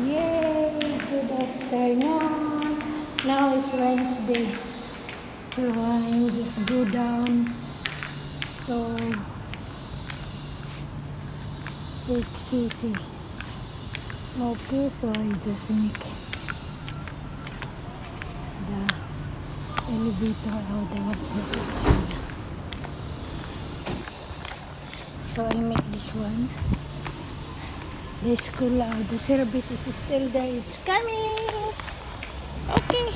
Yay! Good afternoon. Now it's Wednesday. So I just go down to take CC. Okay, so I just make the elevator out. I want to see. So I make this one. The school, the service is still there. It's coming. Okay.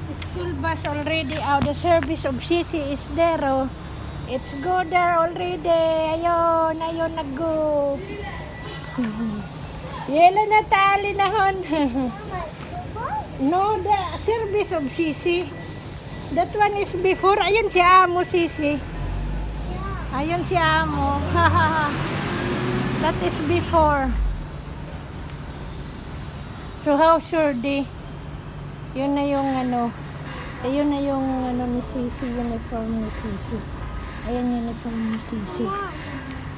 The school bus already out. The service of CC is there. Oh. It's go there already. Ayun, ayun nag-go. Yela na tali na hon. No, the service of CC. That one is before. Ayun si Amo CC. Ayun si Amo. That is before. So how sure di? Yun na yung ano. Ayun na yung ano ni CC, uniform ni CC. Ayan uniform ni CC.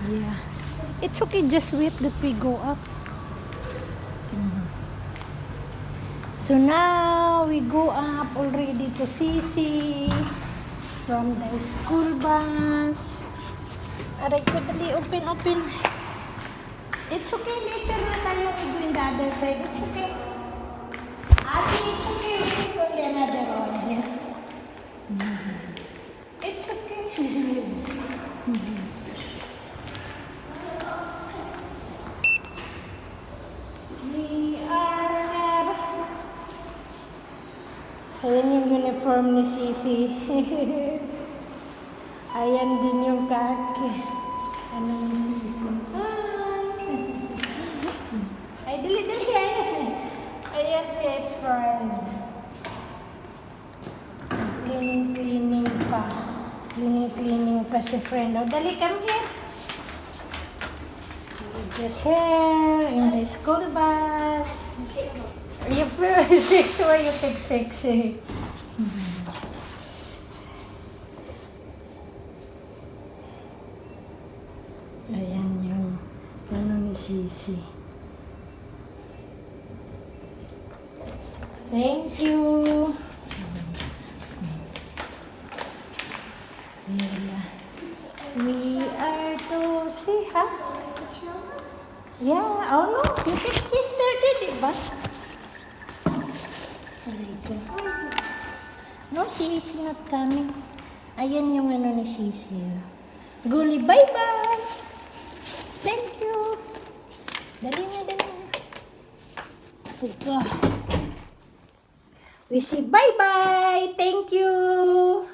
Yeah. It's okay, just wait that we go up. So now we go up already to CC from the school bus. Aray ko, dali, open. It's okay, later na tayo go in the other side. It's okay. Ate, it's okay. We go the another one here. It's okay. We are... Ayan yung uniform ni Sisi. Ayan din yung kaki. Ano ni Sisi? Ay, dali. Ayan si friend. Cleaning pa. Cleaning pa si friend. O, dali, come here. Just here in the school bus. You feel sexy, why you take sexy? Ayan yung ano ni Sisi. Thank you. We are to see, ha? Yeah, oh no, you take this dirty, diba? No, she is not coming. Ayan yung ano ni Sisi. Guli, bye-bye! Thank you! Dali na. Ito. We say bye-bye! Thank you!